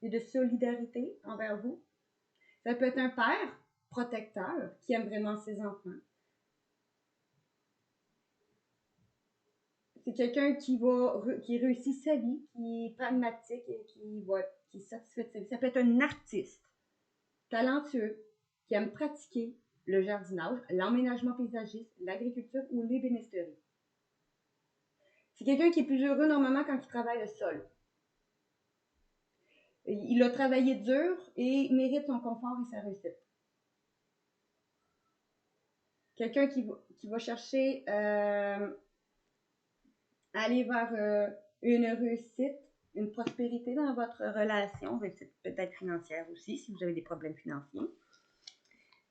et de solidarité envers vous. Ça peut être un père protecteur qui aime vraiment ses enfants. C'est quelqu'un qui réussit sa vie, qui est pragmatique et qui est satisfait de sa vie. Ça peut être un artiste talentueux qui aime pratiquer le jardinage, l'emménagement paysagiste, l'agriculture ou l'ébénisterie. C'est quelqu'un qui est plus heureux normalement quand il travaille le sol. Il a travaillé dur et mérite son confort et sa réussite. Quelqu'un qui va chercher aller vers une réussite, une prospérité dans votre relation, réussite peut-être financière aussi, si vous avez des problèmes financiers.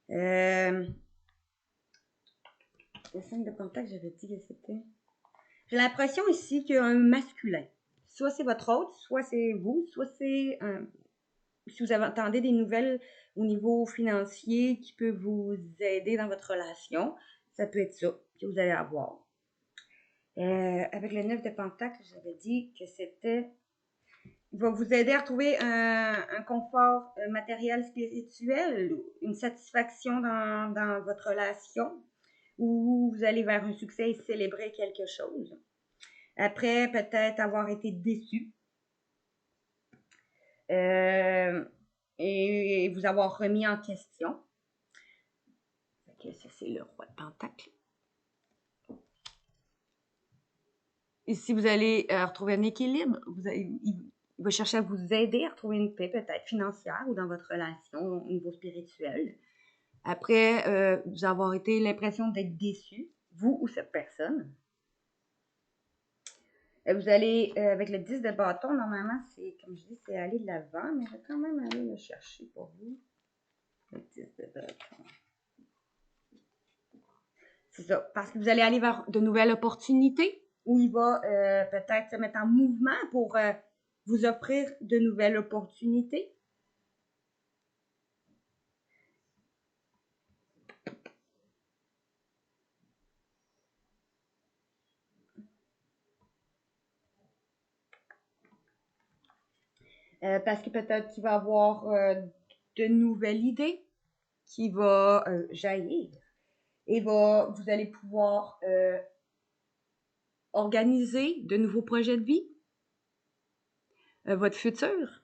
Le 5 de pentacles, j'avais dit que c'était... J'ai l'impression ici qu'il y a un masculin. Soit c'est votre hôte, soit c'est vous, soit c'est si vous entendez des nouvelles au niveau financier qui peut vous aider dans votre relation, ça peut être ça que vous allez avoir. Avec le 9 de pentacles, j'avais dit que c'était... Il va vous aider à trouver un confort matériel, spirituel, une satisfaction dans votre relation, où vous allez vers un succès et célébrer quelque chose. Après, peut-être avoir été déçu. et vous avoir remis en question. Ça, c'est le roi de Pentacle. Ici, vous allez retrouver un équilibre. Il va chercher à vous aider à retrouver une paix peut-être financière ou dans votre relation au niveau spirituel. Après, vous avoir été l'impression d'être déçu, vous ou cette personne. Vous allez, avec le 10 de bâton, normalement, c'est, comme je dis, c'est aller de l'avant, mais je vais quand même aller le chercher pour vous. Le 10 de bâton. C'est ça, parce que vous allez aller vers de nouvelles opportunités où il va peut-être se mettre en mouvement pour vous offrir de nouvelles opportunités. Parce que peut-être qu'il va avoir de nouvelles idées qui vont jaillir. Et vous allez pouvoir organiser de nouveaux projets de vie, votre futur.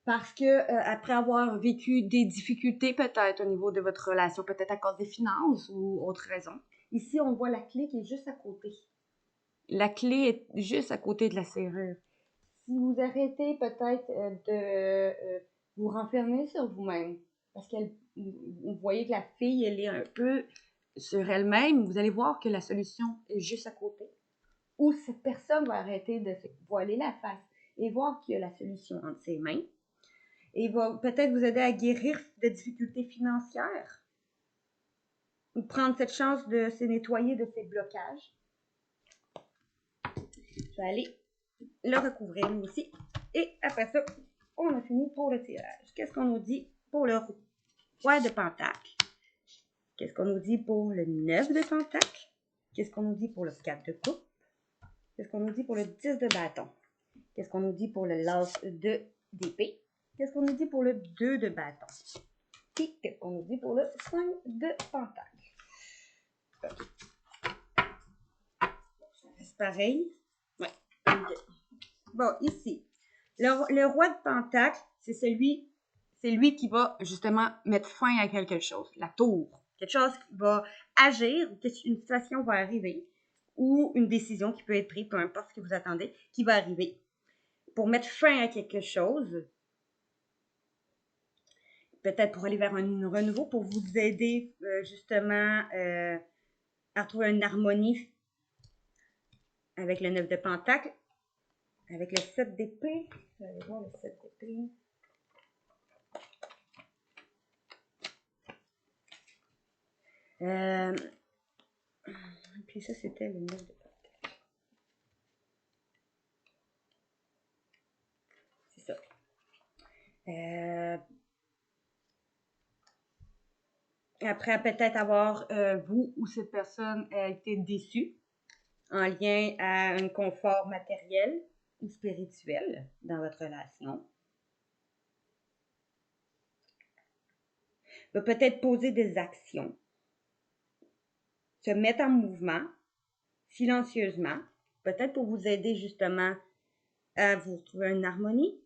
Parce que après avoir vécu des difficultés peut-être au niveau de votre relation, peut-être à cause des finances ou autre raison, ici on voit la clé qui est juste à côté. La clé est juste à côté de la serrure. Si vous arrêtez peut-être de vous renfermer sur vous-même, parce que vous voyez que la fille, elle est un peu sur elle-même, vous allez voir que la solution est juste à côté. Ou cette personne va arrêter de se voiler la face et voir qu'il y a la solution entre ses mains. Et va peut-être vous aider à guérir de difficultés financières. Ou prendre cette chance de se nettoyer de ces blocages. Je vais aller le recouvrir lui aussi. Et après ça, on a fini pour le tirage. Qu'est-ce qu'on nous dit pour le roi de Pentacle? Qu'est-ce qu'on nous dit pour le 9 de Pentacle? Qu'est-ce qu'on nous dit pour le 4 de coupe? Qu'est-ce qu'on nous dit pour le 10 de bâton? Qu'est-ce qu'on nous dit pour le l'as d'épée? Qu'est-ce qu'on nous dit pour le 2 de bâton? Et qu'est-ce qu'on nous dit pour le 5 de Pentacle? C'est pareil. Ouais. Bon, ici, le roi de Pentacle, c'est lui qui va justement mettre fin à quelque chose, la tour. Quelque chose qui va agir, une situation va arriver, ou une décision qui peut être prise, peu importe ce que vous attendez, qui va arriver. Pour mettre fin à quelque chose, peut-être pour aller vers un renouveau, pour vous aider justement à trouver une harmonie avec le 9 de Pentacle, avec le 7 d'épée. Vous allez voir le 7 d'épée. Puis ça, c'était le 9 de Pentacle. C'est ça. Après, peut-être avoir, vous ou cette personne a été déçue en lien à un confort matériel ou spirituel dans votre relation. Va peut-être poser des actions, se mettre en mouvement silencieusement, peut-être pour vous aider justement à vous retrouver une harmonie.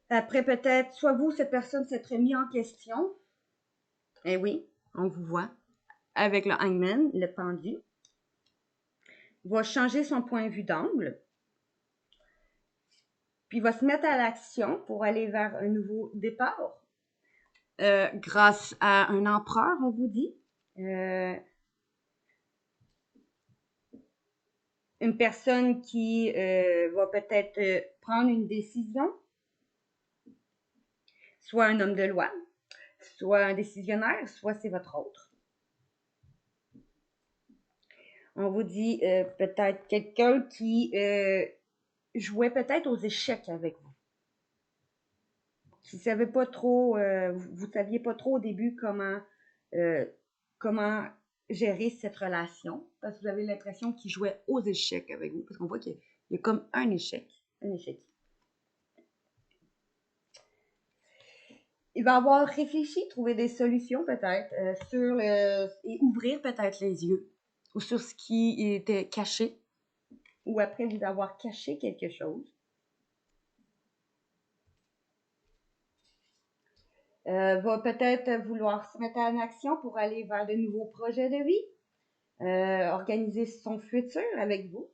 Après, peut-être, soit vous, cette personne s'est remis en question. Eh oui, on vous voit. Avec le hangman, le pendu. Va changer son point de vue d'angle. Puis va se mettre à l'action pour aller vers un nouveau départ. Grâce à un empereur, on vous dit. Une personne qui va peut-être prendre une décision. Soit un homme de loi, soit un décisionnaire, soit c'est votre autre. On vous dit peut-être quelqu'un qui jouait peut-être aux échecs avec vous. Qui savait pas trop, vous saviez pas trop au début comment gérer cette relation, parce que vous avez l'impression qu'il jouait aux échecs avec vous, parce qu'on voit qu'il y a comme un échec. il va avoir réfléchi, trouver des solutions peut-être et ouvrir peut-être les yeux ou sur ce qui était caché ou après vous avoir caché quelque chose. Va peut-être vouloir se mettre en action pour aller vers de nouveaux projets de vie, organiser son futur avec vous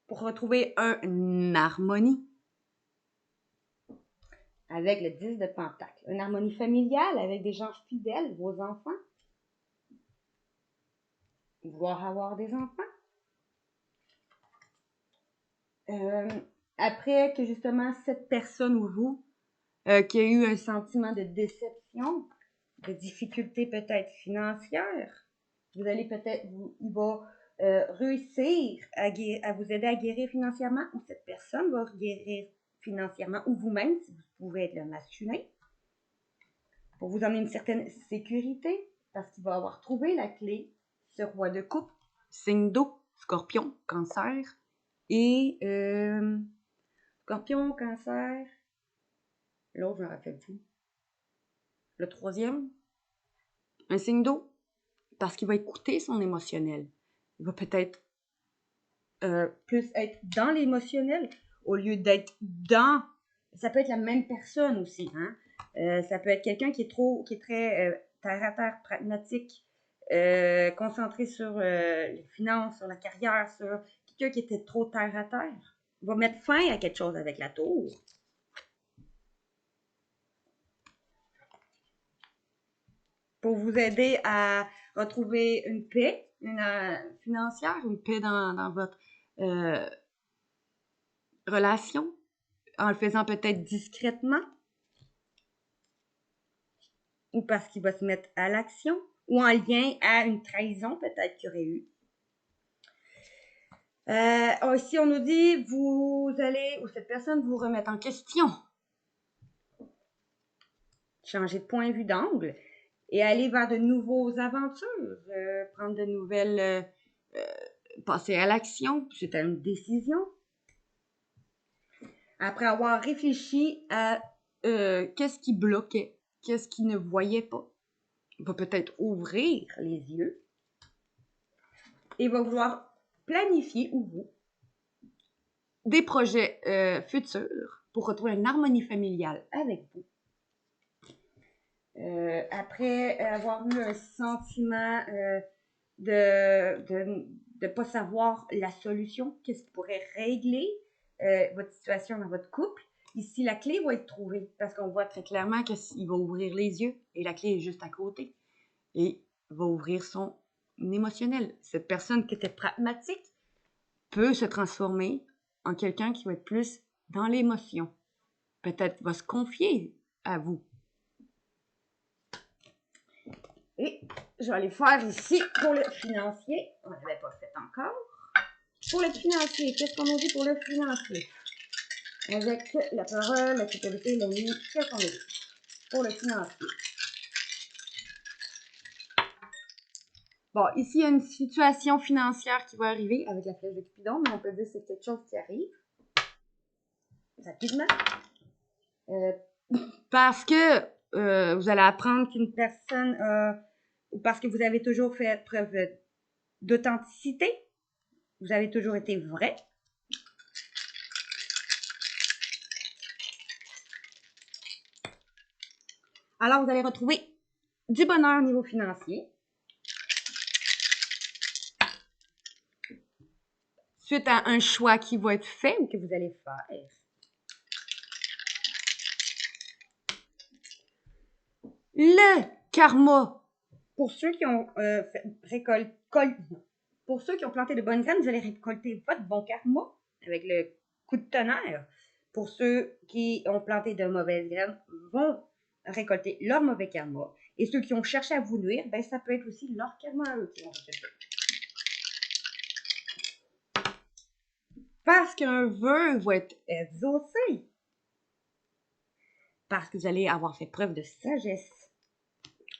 pour retrouver une harmonie avec le 10 de Pentacle. Une harmonie familiale avec des gens fidèles, vos enfants. Vouloir avoir des enfants. Après que justement cette personne ou vous qui a eu un sentiment de déception, de difficulté peut-être financière, vous allez peut-être, il va réussir à vous aider à guérir financièrement ou cette personne va guérir financièrement ou vous-même si vous pouvez être le masculin pour vous amener une certaine sécurité parce qu'il va avoir trouvé la clé ce roi de coupe, signe d'eau, scorpion, cancer et scorpion, cancer, l'autre je me rappelle plus. Le troisième, un signe d'eau, parce qu'il va écouter son émotionnel. Il va peut-être plus être dans l'émotionnel au lieu d'être dans. Ça peut être la même personne aussi, hein. Ça peut être quelqu'un qui est très terre à terre, pragmatique, concentré sur les finances, sur la carrière, sur quelqu'un qui était trop terre à terre. Il va mettre fin à quelque chose avec la tour. Pour vous aider à retrouver une paix financière, une paix dans votre relation, en le faisant peut-être discrètement, ou parce qu'il va se mettre à l'action, ou en lien à une trahison peut-être qu'il y aurait eu. Ici, on nous dit, vous allez, ou cette personne vous remettre en question, changer de point de vue d'angle, et aller vers de nouveaux aventures, prendre de nouvelles, passer à l'action, c'est une décision. Après avoir réfléchi à qu'est-ce qui bloquait, qu'est-ce qui ne voyait pas, il va peut-être ouvrir les yeux et va vouloir planifier ou vous des projets futurs pour retrouver une harmonie familiale avec vous. Après avoir eu un sentiment de pas savoir la solution, qu'est-ce qui pourrait régler votre situation dans votre couple, ici la clé va être trouvée parce qu'on voit très clairement qu'il va ouvrir les yeux et la clé est juste à côté et va ouvrir son émotionnel. Cette personne qui était pragmatique peut se transformer en quelqu'un qui va être plus dans l'émotion. Peut-être va se confier à vous. Et je vais aller faire ici pour le financier. On ne l'avait pas fait encore. Pour le financier, qu'est-ce qu'on a dit pour le financier? Avec la parole, la sécurité, la nuit, qu'est-ce qu'on a dit pour le financier? Bon, ici, il y a une situation financière qui va arriver avec la flèche de Cupidon, mais on peut dire que c'est quelque chose qui arrive rapidement. Parce que vous allez apprendre qu'une personne, ou parce que vous avez toujours fait preuve d'authenticité, vous avez toujours été vrai. Alors, vous allez retrouver du bonheur au niveau financier. Suite à un choix qui va être fait ou que vous allez faire. Le karma. Pour ceux qui ont pour ceux qui ont planté de bonnes graines, vous allez récolter votre bon karma avec le coup de tonnerre. Pour ceux qui ont planté de mauvaises graines, vont récolter leur mauvais karma. Et ceux qui ont cherché à vous nuire, ben ça peut être aussi leur karma à eux qui vont récolter. Parce qu'un vœu va être exaucé. Parce que vous allez avoir fait preuve de sagesse.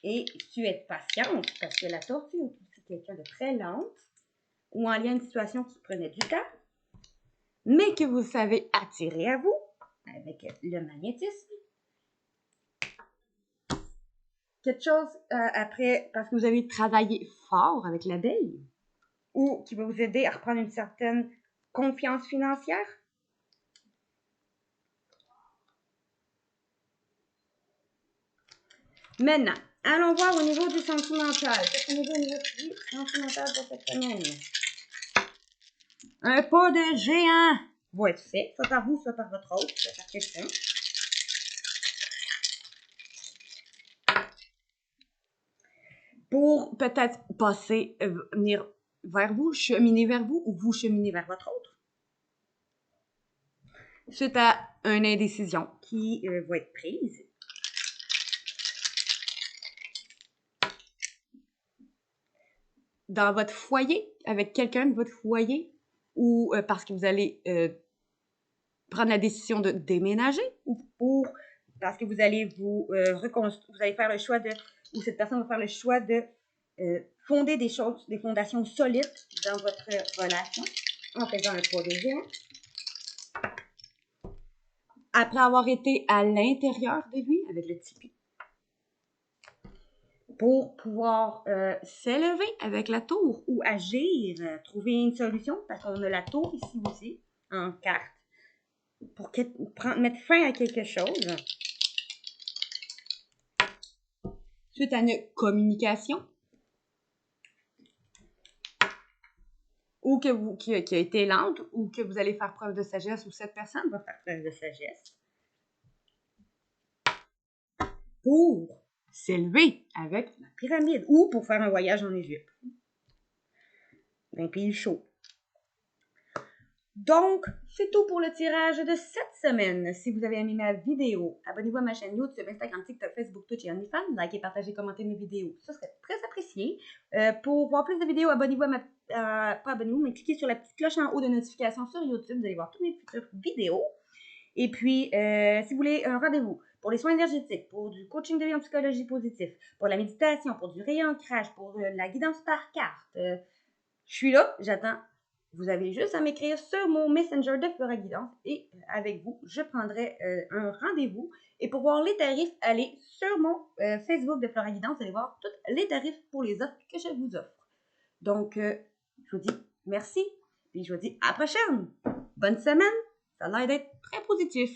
Et tu es patiente, parce que la tortue est aussi quelqu'un de très lente, ou en lien à une situation qui prenait du temps, mais que vous savez attirer à vous avec le magnétisme. quelque chose après, parce que vous avez travaillé fort avec l'abeille, ou qui va vous aider à reprendre une certaine confiance financière. Maintenant, allons voir au niveau du sentimental. Qu'est-ce qu'on a dit au niveau du sentimental pour cette semaine? Un pas de géant va être fait, soit par vous, soit par votre autre, soit par quelqu'un. Pour peut-être passer, venir vers vous, cheminer vers vous, ou vous cheminer vers votre autre. Suite à une indécision qui va être prise. Dans votre foyer, avec quelqu'un de votre foyer, ou parce que vous allez prendre la décision de déménager, ou parce que vous allez vous allez faire le choix de, ou cette personne va faire le choix de fonder des choses, des fondations solides dans votre relation en faisant un pas de géant. Après avoir été à l'intérieur de lui avec le tipi. Pour pouvoir s'élever avec la tour ou agir, trouver une solution, parce qu'on a la tour ici aussi, en carte, pour mettre fin à quelque chose. Suite à une communication, ou qui a été lente, ou que vous allez faire preuve de sagesse, ou cette personne va faire preuve de sagesse. Pour s'élever avec la pyramide, ou pour faire un voyage en Égypte. D'un pays chaud. Donc, c'est tout pour le tirage de cette semaine. Si vous avez aimé ma vidéo, abonnez-vous à ma chaîne YouTube, Instagram, TikTok, Facebook, Twitch et OnlyFans. Likez, partagez, commentez mes vidéos. Ça serait très apprécié. Pour voir plus de vidéos, abonnez-vous à pas abonnez-vous, mais cliquez sur la petite cloche en haut de notification sur YouTube. Vous allez voir toutes mes futures vidéos. Et puis, si vous voulez un rendez-vous pour les soins énergétiques, pour du coaching de vie en psychologie positive, pour la méditation, pour du réancrage, pour la guidance par carte, je suis là, j'attends. Vous avez juste à m'écrire sur mon Messenger de Flora Guidance et avec vous, je prendrai un rendez-vous. Et pour voir les tarifs, allez sur mon Facebook de Flora Guidance, allez voir tous les tarifs pour les offres que je vous offre. Donc, je vous dis merci et je vous dis à la prochaine. Bonne semaine, ça a l'air d'être très positif.